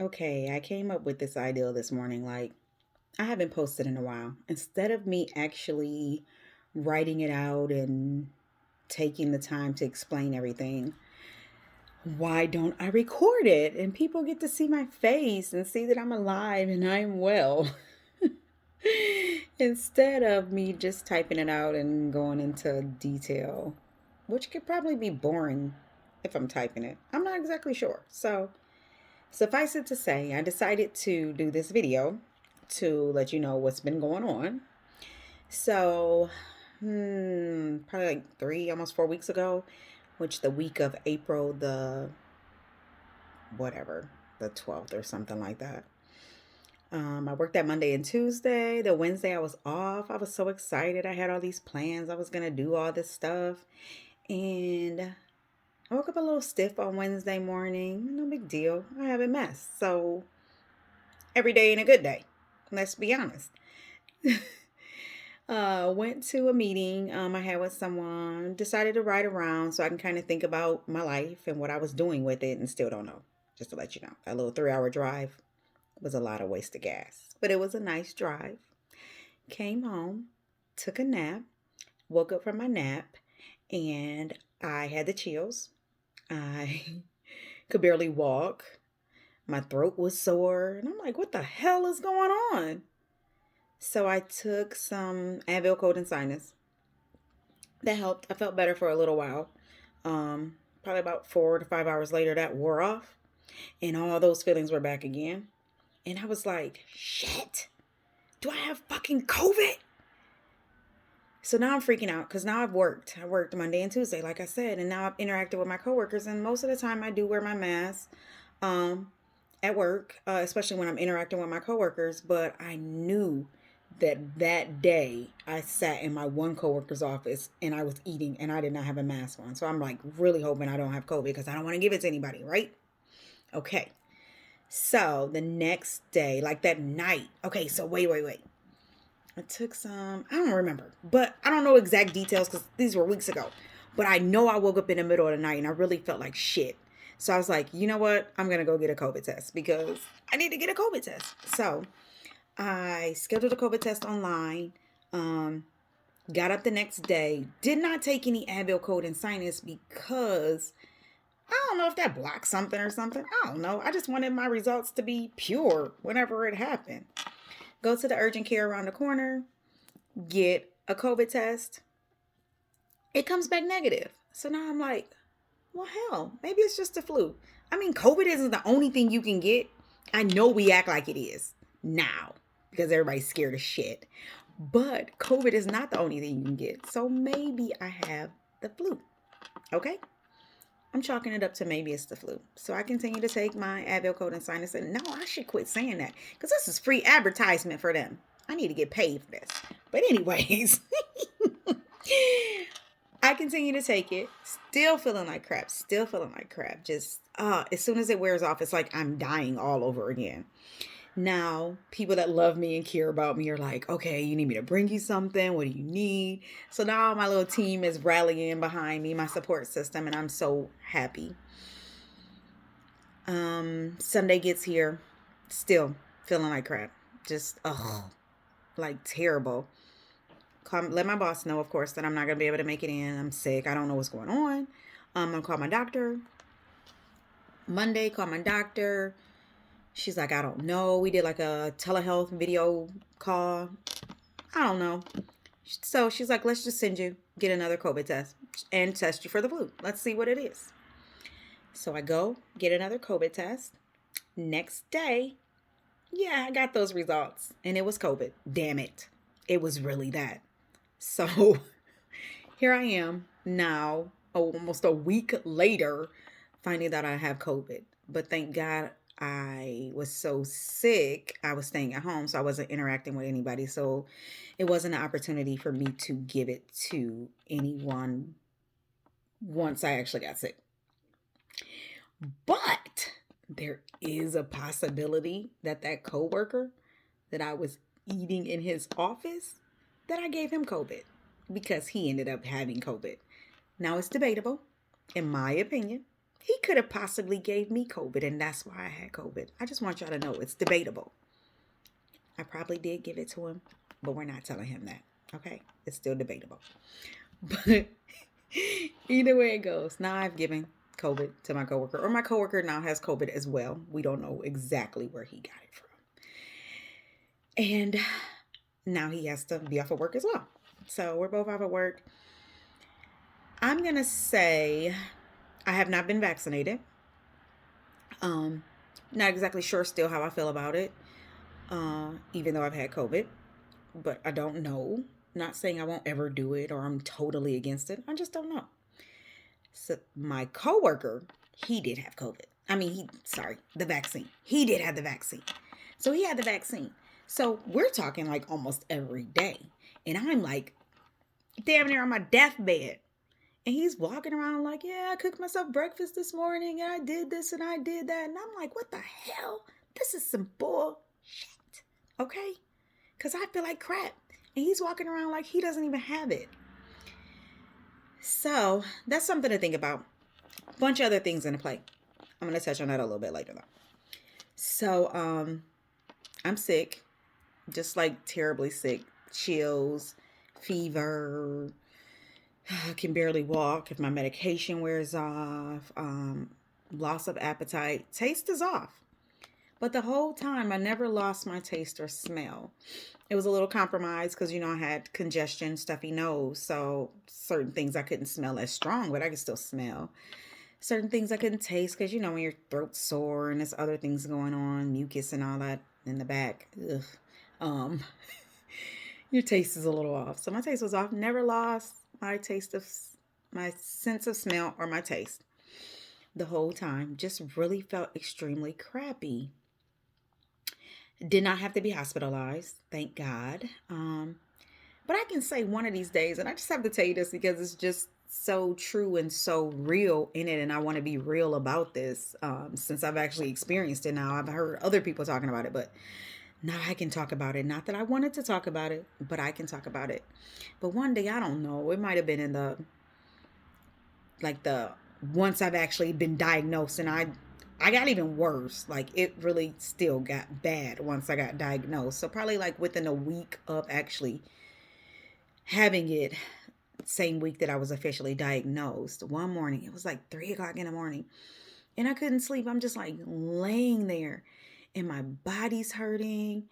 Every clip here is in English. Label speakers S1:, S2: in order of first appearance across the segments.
S1: Okay, I came up with this idea this morning. Like, I haven't posted in a while. Instead of me actually writing it out and taking the time to explain everything, why don't I record it and people get to see my face and see that I'm alive and I'm well? Instead of me just typing it out and going into detail, which could probably be boring if I'm typing it. I'm not exactly sure. So, suffice it to say, I decided to do this video to let you know what's been going on. So, probably like 3, almost 4 weeks ago, which the week of April the whatever, the 12th or something like that. I worked that Monday and Tuesday. The Wednesday I was off. I was so excited. I had all these plans. I was gonna do all this stuff, and I woke up a little stiff on Wednesday morning. No big deal. I haven't messed. So every day ain't a good day. Let's be honest. Went to a meeting I had with someone, decided to ride around so I can kind of think about my life and what I was doing with it, and still don't know. Just to let you know, that little 3 hour drive was a lot of wasted gas, but it was a nice drive. Came home, took a nap, woke up from my nap, and I had the chills. I could barely walk. My throat was sore, and I'm like, what the hell is going on? So I took some Advil cold and sinus. That helped. I felt better for a little while. Probably about 4 to 5 hours later, that wore off, and all those feelings were back again. And I was like, shit, do I have fucking COVID? So now I'm freaking out because now I've worked. I worked Monday and Tuesday, like I said, and now I've interacted with my coworkers. And most of the time, I do wear my mask at work, especially when I'm interacting with my coworkers. But I knew that day I sat in my one coworker's office and I was eating and I did not have a mask on. So I'm like really hoping I don't have COVID because I don't want to give it to anybody, right? Okay. So the next day, like that night, okay, so wait. I took some, I don't remember, but I don't know exact details because these were weeks ago. But I know I woke up in the middle of the night and I really felt like shit. So I was like, you know what? I'm going to go get a COVID test because I need to get a COVID test. So I scheduled a COVID test online. Um, got up the next day. Did not take any Advil cold and sinus because I don't know if that blocked something or something. I don't know. I just wanted my results to be pure whenever it happened. Go to the urgent care around the corner, get a COVID test. It comes back negative. So now I'm like, well, hell, maybe it's just the flu. I mean, COVID isn't the only thing you can get. I know we act like it is now because everybody's scared of shit. But COVID is not the only thing you can get. So maybe I have the flu. Okay? I'm chalking it up to maybe it's the flu. So I continue to take my Advil cold and sinus. And no, I should quit saying that because this is free advertisement for them. I need to get paid for this. But anyways, I continue to take it. Still feeling like crap. Still feeling like crap. Just as soon as it wears off, it's like I'm dying all over again. Now, people that love me and care about me are like, okay, you need me to bring you something? What do you need? So now my little team is rallying behind me, my support system, and I'm so happy. Sunday gets here, still feeling like crap. Just, like terrible. Let my boss know, of course, that I'm not going to be able to make it in. I'm sick. I don't know what's going on. I'm going to call my doctor. Monday, call my doctor. She's like, I don't know. We did like a telehealth video call. I don't know. So she's like, let's just send you, get another COVID test and test you for the flu. Let's see what it is. So I go get another COVID test. Next day, yeah, I got those results and it was COVID. Damn it. It was really that. So here I am now, almost a week later, finding that I have COVID. But thank God I was so sick, I was staying at home, so I wasn't interacting with anybody. So it wasn't an opportunity for me to give it to anyone once I actually got sick. But there is a possibility that that coworker that I was eating in his office, that I gave him COVID because he ended up having COVID. Now it's debatable, in my opinion. He could have possibly gave me COVID, and that's why I had COVID. I just want y'all to know it's debatable. I probably did give it to him, but we're not telling him that. Okay? It's still debatable. But either way it goes, now I've given COVID to my coworker, or my coworker now has COVID as well. We don't know exactly where he got it from. And now he has to be off of work as well. So we're both off of work. I'm going to say I have not been vaccinated. Not exactly sure still how I feel about it, even though I've had COVID, but I don't know. Not saying I won't ever do it or I'm totally against it. I just don't know. So my coworker, he did have COVID. The vaccine. He did have the vaccine. So he had the vaccine. So we're talking like almost every day. And I'm like damn near on my deathbed. And he's walking around like, yeah, I cooked myself breakfast this morning and I did this and I did that. And I'm like, what the hell? This is some bullshit. Okay? Because I feel like crap. And he's walking around like he doesn't even have it. So that's something to think about. A bunch of other things in play. I'm going to touch on that a little bit later though. So I'm sick. Just like terribly sick. Chills, fever. I can barely walk if my medication wears off. Loss of appetite. Taste is off. But the whole time I never lost my taste or smell. It was a little compromised because, I had congestion, stuffy nose. So certain things I couldn't smell as strong, but I could still smell. Certain things I couldn't taste because, when your throat's sore and there's other things going on, mucus and all that in the back. Ugh. Your taste is a little off. So my taste was off. Never lost my sense of smell or my taste the whole time. Just really felt extremely crappy. Did not have to be hospitalized, thank God. But I can say one of these days, and I just have to tell you this because it's just so true and so real in it, and I want to be real about this since I've actually experienced it now. I've heard other people talking about it, but now I can talk about it. Not that I wanted to talk about it, but I can talk about it. But one day, I don't know, it might have been in the once I've actually been diagnosed, and I got even worse. Like it really still got bad once I got diagnosed. So probably like within a week of actually having it, same week that I was officially diagnosed, one morning, it was like 3:00 in the morning and I couldn't sleep. I'm just like laying there and my body's hurting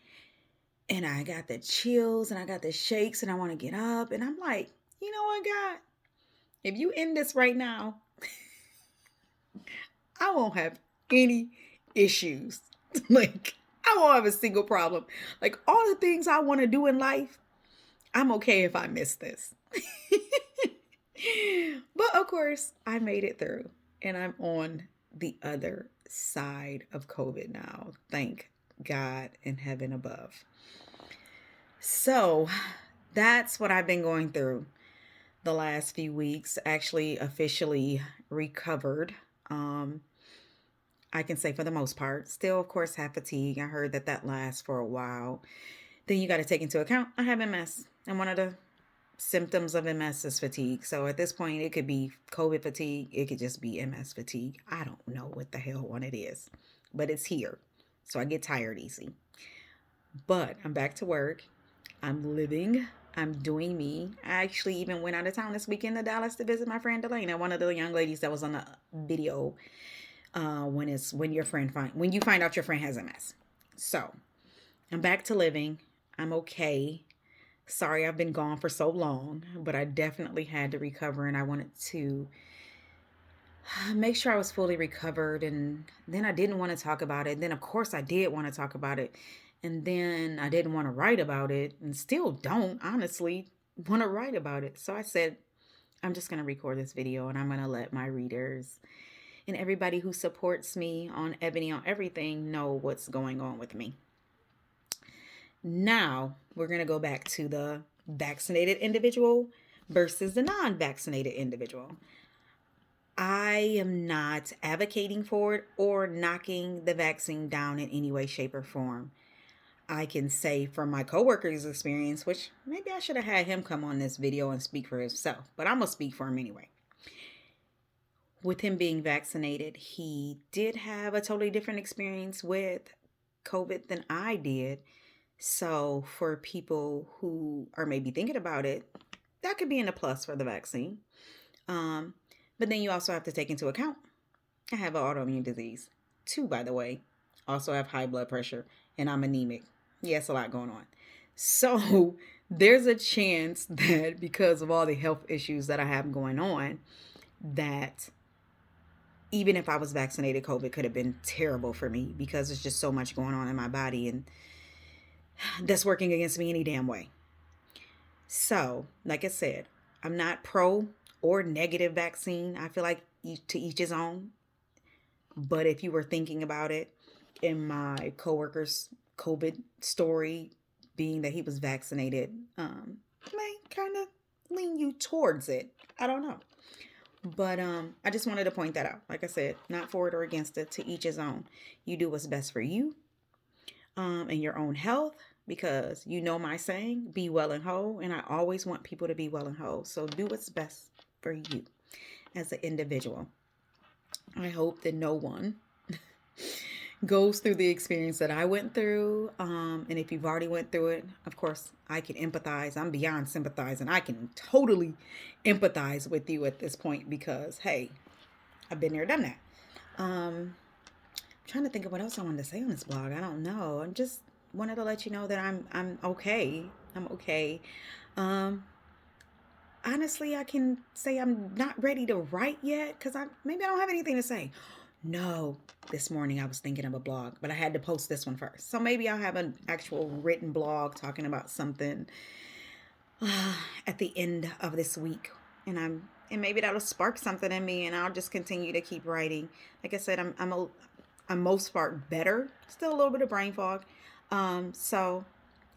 S1: and I got the chills and I got the shakes and I want to get up. And I'm like, you know what, God, if you end this right now, I won't have any issues. Like, I won't have a single problem. Like, all the things I want to do in life, I'm okay if I miss this. But of course, I made it through and I'm on the other side of COVID now. Thank God in heaven above. So that's what I've been going through the last few weeks. Actually, officially recovered. I can say for the most part. Still, of course, have fatigue. I heard that lasts for a while. Then you got to take into account I have MS. And one of the symptoms of MS is fatigue. So at this point, it could be COVID fatigue. It could just be MS fatigue. I don't know what the hell one it is. But it's here. So I get tired easy. But I'm back to work. I'm living. I'm doing me. I actually even went out of town this weekend to Dallas to visit my friend Delana, one of the young ladies that was on the video when you find out your friend has MS. So I'm back to living. I'm okay. Sorry I've been gone for so long, but I definitely had to recover and I wanted to make sure I was fully recovered. And then I didn't want to talk about it. Then of course I did want to talk about it. And then I didn't want to write about it and still don't honestly want to write about it. So I said, I'm just going to record this video and I'm going to let my readers and everybody who supports me on Ebony on Everything know what's going on with me. Now, we're going to go back to the vaccinated individual versus the non-vaccinated individual. I am not advocating for it or knocking the vaccine down in any way, shape, or form. I can say from my coworker's experience, which maybe I should have had him come on this video and speak for himself, but I'm going to speak for him anyway. with him being vaccinated, he did have a totally different experience with COVID than I did. So, for people who are maybe thinking about it, that could be in a plus for the vaccine. Um, but then you also have to take into account I have an autoimmune disease, too, by the way. Also have high blood pressure, and I'm anemic. Yes, a lot going on. So, there's a chance that because of all the health issues that I have going on, that even if I was vaccinated, COVID could have been terrible for me because there's just so much going on in my body and that's working against me any damn way. So, like I said, I'm not pro or negative vaccine. I feel like to each his own. But if you were thinking about it, in my coworker's COVID story, being that he was vaccinated, may kind of lean you towards it. I don't know. But I just wanted to point that out. Like I said, not for it or against it, to each his own. You do what's best for you and your own health, because you know my saying, be well and whole. And I always want people to be well and whole. So do what's best for you as an individual. I hope that no one goes through the experience that I went through. And if you've already went through it, of course, I can empathize. I'm beyond sympathize, and I can totally empathize with you at this point because, hey, I've been there, done that. I'm trying to think of what else I wanted to say on this blog. I don't know. I'm just wanted to let you know that I'm okay. I'm okay. Um, Honestly, I can say I'm not ready to write yet because maybe I don't have anything to say. No, this morning I was thinking of a blog, but I had to post this one first. So maybe I'll have an actual written blog talking about something at the end of this week, and maybe that'll spark something in me, and I'll just continue to keep writing. Like I said, I'm most part better. Still a little bit of brain fog. So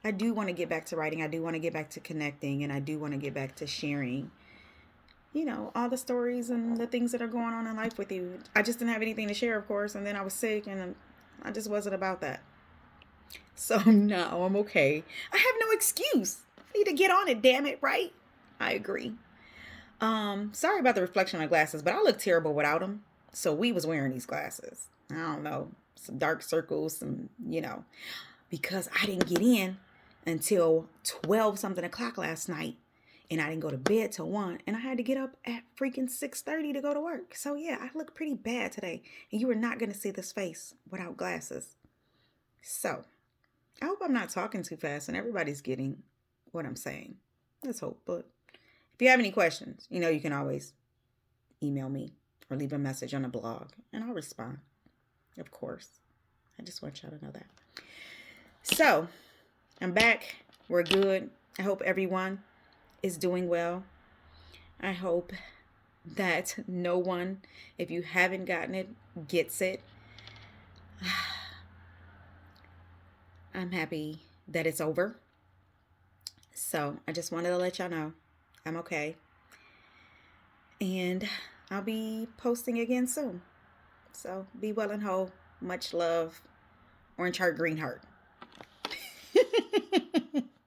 S1: I do want to get back to writing. I do want to get back to connecting, and I do want to get back to sharing, all the stories and the things that are going on in life with you. I just didn't have anything to share, of course, and then I was sick, and I just wasn't about that. So now I'm okay. I have no excuse. I need to get on it, damn it, right? I agree. Sorry about the reflection on my glasses, but I look terrible without them. So we was wearing these glasses. I don't know, some dark circles, because I didn't get in until 12 something o'clock last night, and I didn't go to bed till 1, and I had to get up at freaking 6:30 to go to work. So yeah, I look pretty bad today, and you are not going to see this face without glasses. So I hope I'm not talking too fast and everybody's getting what I'm saying. Let's hope. But if you have any questions, you can always email me or leave a message on the blog, and I'll respond, of course. I just want y'all to know that. So I'm back. We're good. I hope everyone is doing well. I hope that no one, if you haven't gotten it, gets it. I'm happy that it's over. So I just wanted to let y'all know I'm okay. And I'll be posting again soon. So be well and whole. Much love. Orange heart, green heart.